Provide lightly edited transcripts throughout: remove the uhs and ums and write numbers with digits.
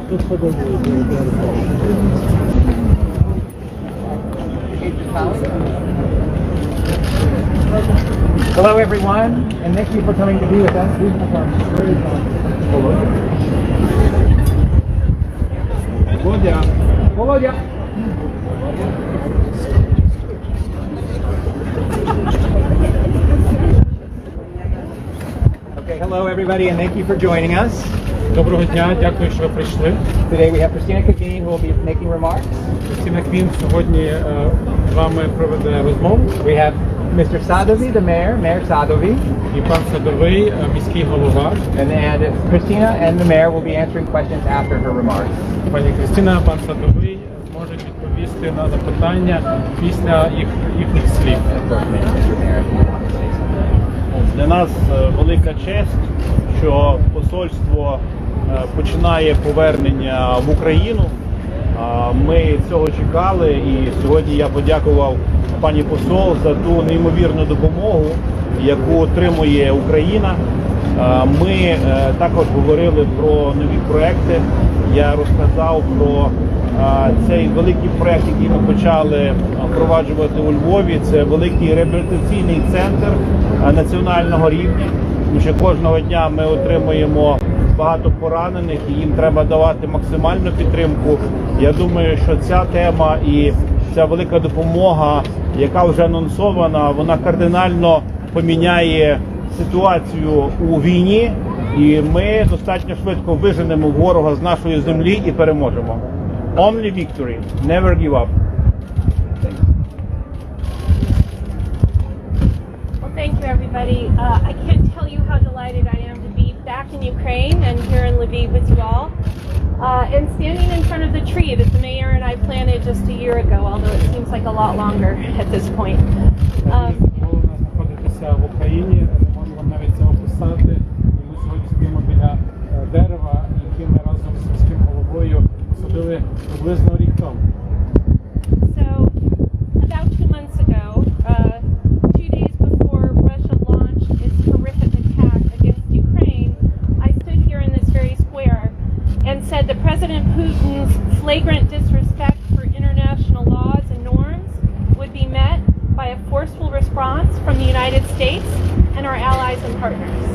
Hello everyone, and thank you for coming to be with us. Володя. Володя. Okay, hello everybody, and thank you for joining us. Доброго дня, дякую, що ви прийшли. Today we have Крістіни Квін, who will be making remarks. Крістіна Квін сьогодні з вами проведе розмову. We have Mr. Sadovi, the mayor, Mayor Sadovi. І пан Садовий, міський голова. And Christina and the mayor will be answering questions after her remarks. Пані Крістіна, пан Садовий зможуть відповісти на запитання після їхніх слів. Для нас велика честь, що посольство починає повернення в Україну. Ми цього чекали, і сьогодні я подякував пані посол за ту неймовірну допомогу, яку отримує Україна. Ми також говорили про нові проекти. Я розказав про цей великий проект, який ми почали впроваджувати у Львові. Це великий реабілітаційний центр національного рівня. Тому що кожного дня ми отримуємо багато поранених і їм треба давати максимальну підтримку. Я думаю, що ця тема і ця велика допомога, яка вже анонсована, вона кардинально поміняє ситуацію у війні, і ми достатньо швидко виженемо ворога з нашої землі і переможемо. Only victory, never give up. Well, thank you, everybody. I can't tell you how delighted I am to be back in Ukraine and here in Lviv with you all. And standing in front of the tree that the mayor and I planted just a year ago, although it seems like a lot longer at this point. Знаходитися в Україні, не можемо навіть це описати. І ми сьогодні стоїмо біля дерева, яке ми разом з міським головою посадили приблизно рік тому. So, about 2 months ago, 2 days before Russia launched its horrific attack against Ukraine, I stood here in this very square and said that President Putin's flagrant disrespect for international laws and norms would be met by a forceful response from the United States and our allies and partners.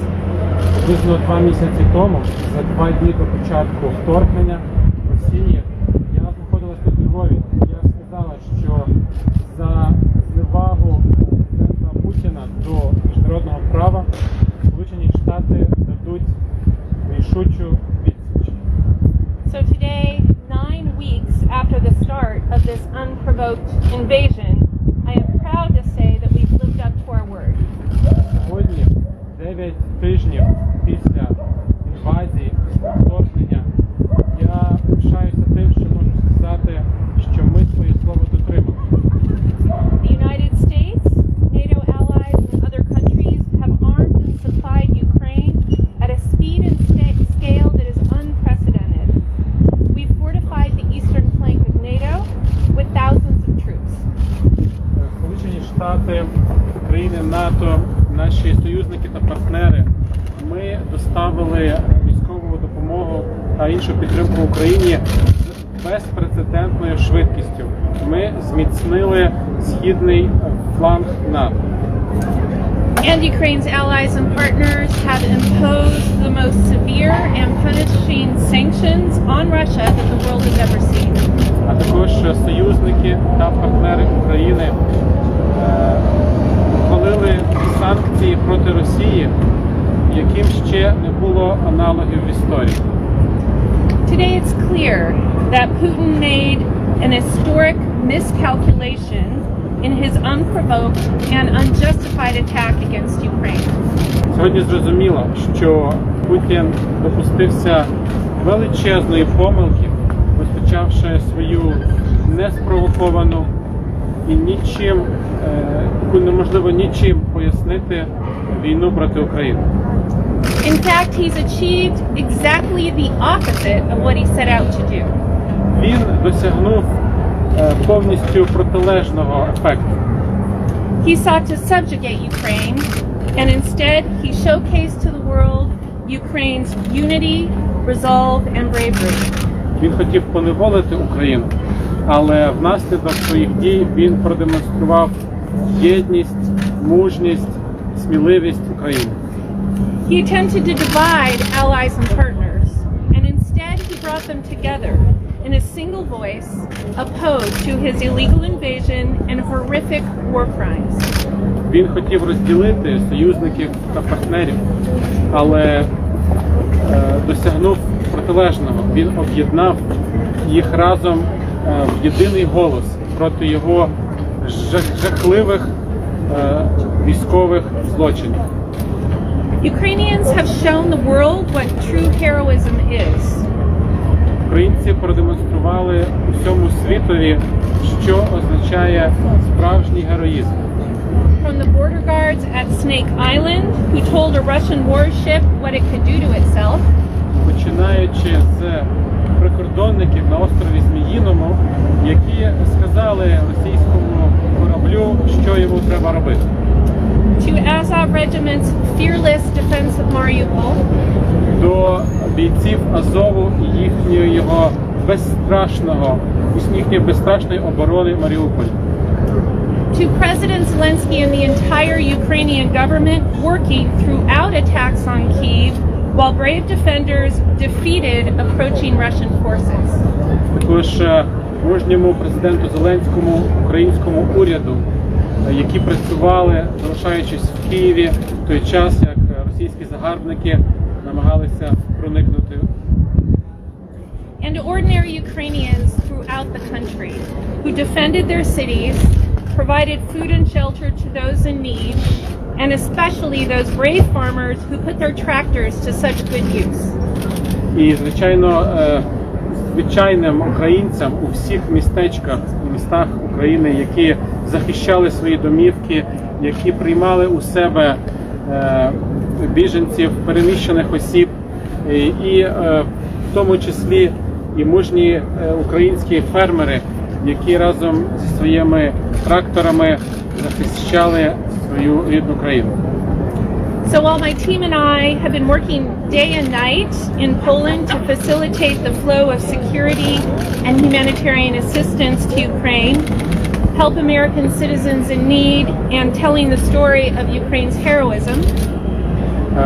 Приблизно 2 місяці тому, за 2 дні до початку вторгнення Росії, я знаходилась тут у Львові. Я сказала, що за зневагу президента Путіна до міжнародного права Сполучені Штати дадуть рішучу відсіч. So today, 9 weeks after the start of this unprovoked invasion, I am proud to say that we've lived up to our word. Сьогодні, 9 тижнів після інвазії, вторгнення, я пишаюся тим, що можу сказати, що ми своє слово дотримали. The United States, NATO allies, and other countries have armed and supplied Ukraine at a speed and scale that is unprecedented. We've fortified the eastern flank of NATO with thousands of troops. Сполучені Штати, країни НАТО, наші союзники та партнери, ми доставили військову допомогу та іншу підтримку Україні з безпрецедентною швидкістю. Ми зміцнили східний фланг НАТО. And Ukraine's allies and partners have imposed the most severe and punishing sanctions on Russia that the world has ever seen. А також союзники та партнери України ухвалили санкції проти Росії, яким ще не було аналогів в історії. Today it's clear that Putin made an historic miscalculation in his unprovoked and unjustified attack against Ukraine. Сьогодні зрозуміло, що Путін допустився величезної помилки, розпочавши свою неспровоковану і нічим, яку неможливо нічим пояснити війну проти України. In fact, he's achieved exactly the opposite of what he set out to do. Він досягнув повністю протилежного ефекту. He sought to subjugate Ukraine, and instead he showcased to the world Ukraine's unity, resolve, and bravery. Він хотів поневолити Україну, але внаслідок своїх дій він продемонстрував єдність, мужність, сміливість України. He attempted to divide allies and partners, and instead he brought them together in a single voice, opposed to his illegal invasion and horrific war crimes. Він хотів розділити союзників та партнерів, але досягнув протилежного. Він об'єднав їх разом в єдиний голос проти його жахливих військових злочинів. Ukrainians have shown the world what true heroism is. Українці продемонстрували усьому світові, що означає справжній героїзм. From the border guards at Snake Island, who told a Russian warship what it could do to itself, починаючи з прикордонників на острові Зміїному, які сказали російському кораблю, що йому треба робити. to Azov Regiment's fearless defense of Mariupol, до бійців Азову і їхньої безстрашної оборони Маріуполя. to President Zelensky and the entire Ukrainian government working throughout attacks on Kyiv while brave defenders defeated approaching Russian forces. Також мужньому президенту Зеленському, українському уряду, які працювали, залишаючись в Києві в той час, як російські загарбники намагалися проникнути. And ordinary Ukrainians throughout the country who defended their cities, provided food and shelter to those in need, and especially those brave farmers who put their tractors to such good use. І, звичайно, звичайним українцям у всіх містечках і містах України, які захищали свої домівки, які приймали у себе біженців, переміщених осіб, і в тому числі і мужні українські фермери, які разом зі своїми тракторами захищали свою рідну країну. So while my team and I have been working day and night in Poland to facilitate the flow of security and humanitarian assistance to Ukraine, help American citizens in need, and telling the story of Ukraine's heroism,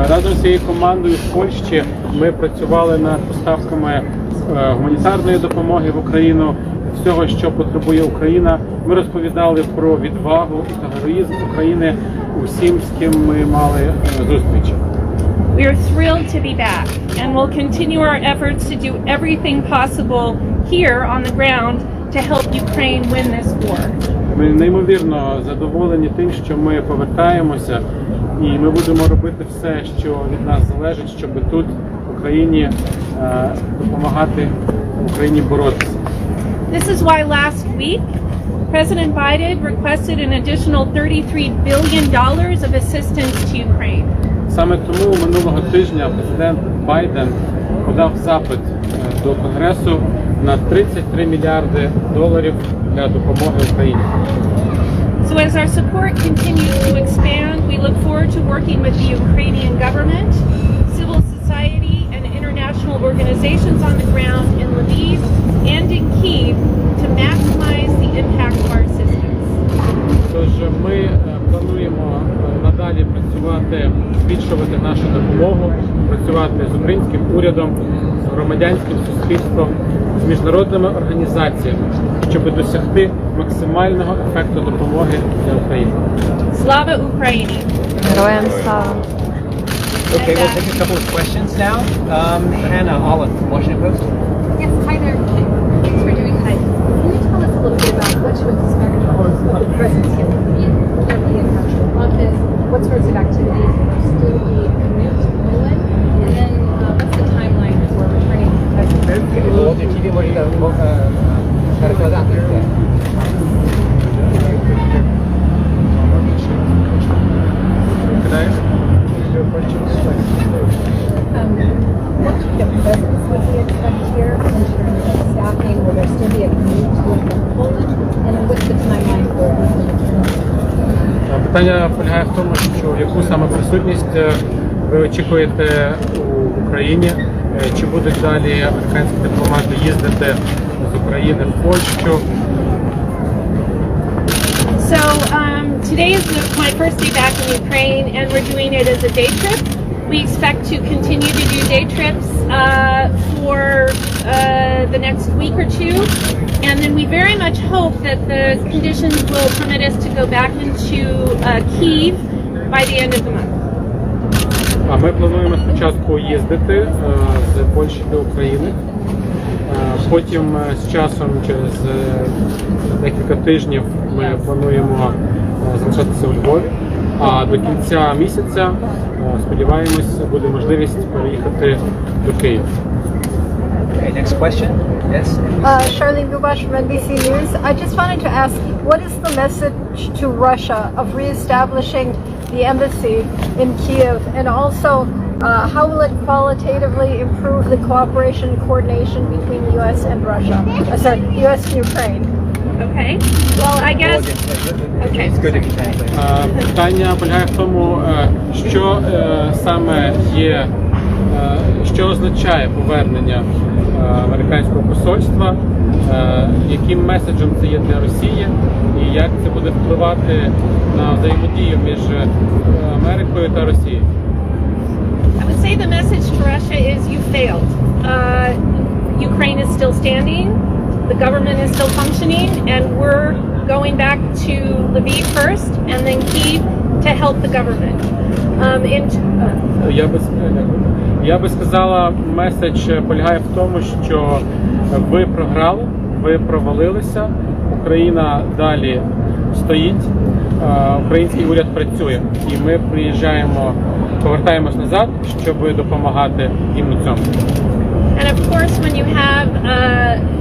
разом з цією командою в Польщі ми працювали над поставками гуманітарної допомоги в Україну, всього, що потребує Україна. Ми розповідали про відвагу та героїзм України усім, з ким ми мали зустріч. we are thrilled to be back and will continue our efforts to do everything possible here on the ground to help Ukraine win this war. Ми неймовірно задоволені тим, що ми повертаємося, і ми будемо робити все, що від нас залежить, щоб тут, в Україні, допомагати Україні боротися. This is why last week, President Biden requested an additional $33 billion of assistance to Ukraine. Саме тому минулого тижня президент Байден подав запит до Конгресу на $33 мільярди для допомоги Україні. So as our support continues to expand, we look forward to working with the Ukrainian government, civil society, and international organizations on the ground in Lviv and in Kyiv to maximize the impact of our assistance. Тож ми плануємо надалі працювати, збільшувати нашу допомогу, працювати з українським урядом, з громадянським суспільством, з міжнародними організаціями, щоб досягти максимального ефекту допомоги для України. Slava Ukraini! Героям слава! Okay, we'll take a couple of questions now. Hannah Olive from Washington Post. Yes, hi there. Thanks for doing that. Can you tell us a little bit about what to expect of the presence here in Central Office? What sorts of activities will still be commute to Poland? And then what's the timeline for returning to President? What kind of presence would we expect here in terms of staffing? Will there still be a commute to Poland? And then what's the timeline for returning? Питання полягає в тому, що яку саме присутність ви очікуєте в Україні, Чи будуть далі американські дипломати їздити з України в Польщу? So today is my first day back in Ukraine, and we're doing it as a day trip. We expect to continue to do day trips for the next week or two, and then we very much hope that the conditions will permit us to go back into Kyiv by the end of the month. А ми плануємо спочатку їздити з Польщі до України, потім з часом, через декілька тижнів, ми плануємо залишатися у Львові, а до кінця місяця, сподіваємось, буде можливість переїхати до Києва. Okay, next question. Yes. Charlene Gubash from NBC News. I just wanted to ask, what is the message to Russia of reestablishing the embassy in Kyiv, and also how will it qualitatively improve the cooperation and coordination between the U.S. and Russia? U.S. and Ukraine. Okay. Well, I guess. Okay. It's good if you translate. Питання полягає в тому, що саме є, що означає повернення американського посольства, яким меседжем це є для Росії і як це буде впливати на взаємодію між Америкою та Росією. I would say the message to Russia is you failed. Ukraine is still standing, the government is still functioning, and we're going back to Lviv first and then Kyiv to help the government. Я би сказала, меседж полягає в тому, що ви програли, ви провалилися, Україна далі стоїть, український уряд працює, і ми повертаємось назад, щоб допомагати їм у цьому. And of course, when you have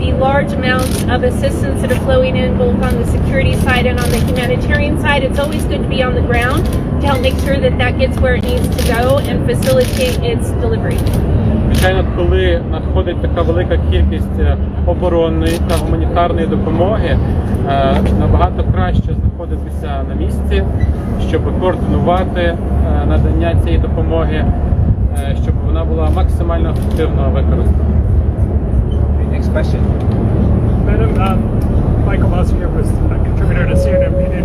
the large amounts of assistance that are flowing in both on the security side and on the humanitarian side, it's always good to be on the ground to help make sure that that gets where it needs to go and facilitate its delivery. Звичайно, коли надходить така велика кількість оборонної та гуманітарної допомоги, набагато краще знаходитися на місці, щоб координувати надання цієї допомоги, щоб вона була максимально ефективно використана. Next question. Madam, Michael Moss here was a contributor to CNN Opinion.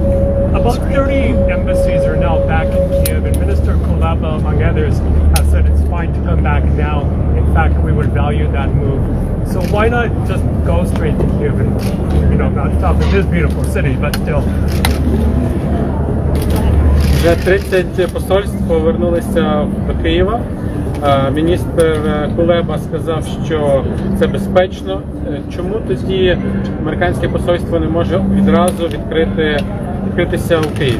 About 30 embassies are now back in Kyiv, and Minister Kuleba, among others, have said it's fine to come back now. In fact, we would value that move. So why not just go straight to Kyiv and, not stop in this beautiful city, but still. Вже 30 посольств повернулися до Києва. Міністр Кулеба сказав, що це безпечно. Чому тоді американське посольство не може відразу відкритися у Києві?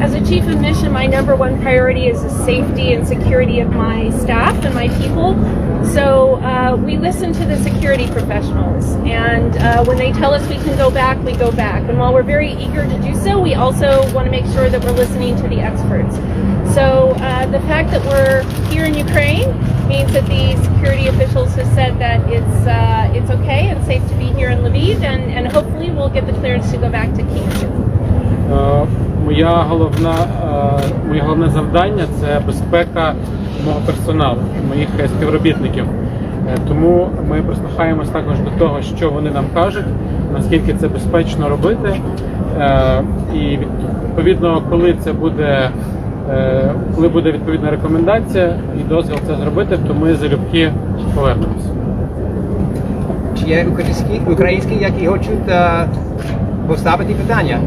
As a chief of mission, my number one priority is the safety and security of my staff and my people. So we listen to the security professionals, and when they tell us we can go back, we go back. And while we're very eager to do so, we also want to make sure that we're listening to the experts. So the fact that we're here in Ukraine means that the security officials have said that it's okay and safe to be here in Lviv, and hopefully we'll get the clearance to go back to Kyiv. Моє головне завдання – це безпека мого персоналу, моїх співробітників. Тому ми прислухаємось також до того, що вони нам кажуть, наскільки це безпечно робити. І відповідно, коли буде відповідна рекомендація і дозвіл це зробити, то ми залюбки повернемося. Чи є українські, які хочуть поставити питання?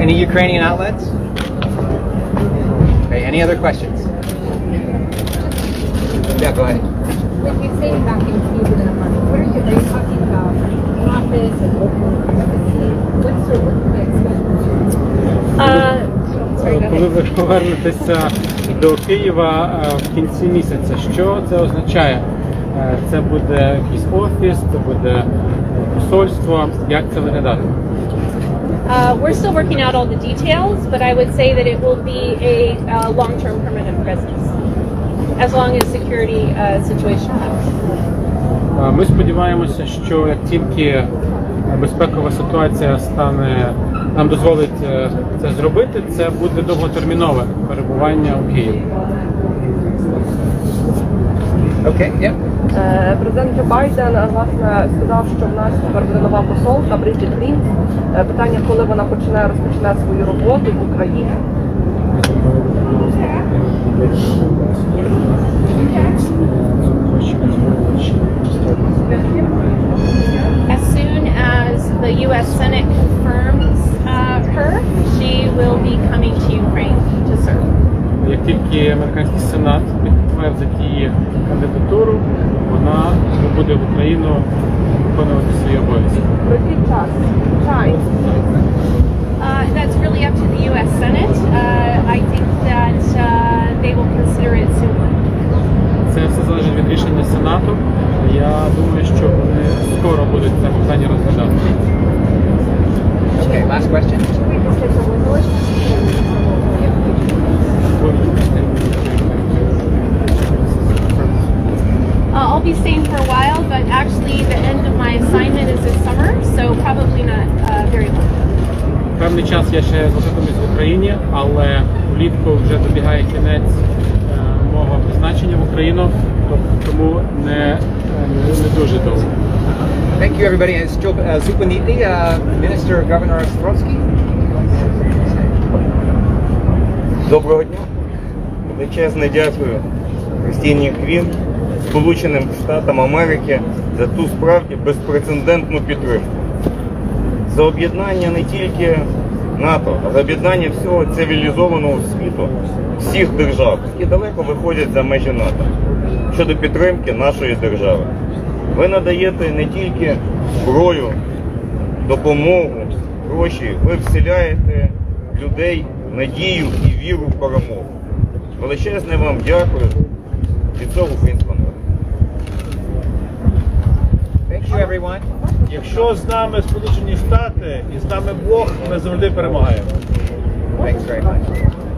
Any Ukrainian outlets? Okay, any other questions? Yeah, go ahead. When you say back in Kyiv in a month, are you talking about office and local embassy? What can we expect? Коли ви повернетеся до Києва в кінці місяця, що це означає? Це буде якийсь офіс, це буде посольство, як це виглядає? We're still working out all the details, but I would say that it will be a long-term permanent presence, as long as security situation allows. Ми сподіваємося, що як тільки безпекова ситуація нам дозволить це зробити, це буде довготермінове перебування у Києві. Okay, yeah. Президент Джо Байден власне сказав, що в нас тепер буде нова посолка Брифінг. Питання, коли вона розпочне свою роботу в Україні. As soon as the U.S. Senate confirms her, she will be coming to Ukraine to serve. Як тільки американський сенат підтвердить її кандидатуру, вона буде в Україну виконувати свої обов'язки. Про який час? Time. That's really up to the U.S. Senate. I think that they will consider it soon. Це все залежить від рішення Сенату. Я думаю, що вони скоро будуть це питання розглядати. Okay, last question. I'll be staying for a while, but actually the end of my assignment is this summer, so probably not very long. Певний час я ще залишатимусь в Україні, але влітку вже добігає кінець мого призначення в Україну, тому не дуже довго. Thank you, everybody. And Zupiniti, Minister Governor Ostrovsky. Доброго дня. Величезне дякую Крістіні Квін, Сполученим Штатам Америки за ту справді безпрецедентну підтримку. За об'єднання не тільки НАТО, а за об'єднання всього цивілізованого світу, всіх держав, які далеко виходять за межі НАТО, щодо підтримки нашої держави. Ви надаєте не тільки зброю, допомогу, гроші, ви вселяєте людей надію і віру в перемогу. Величезне вам дякую від цього українського народу. Thank you, everyone. Якщо з нами Сполучені Штати і з нами Бог, ми завжди перемагаємо. Thanks very much.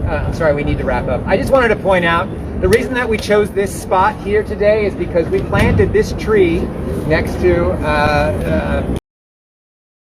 I'm sorry, we need to wrap up. I just wanted to point out, the reason that we chose this spot here today is because we planted this tree next to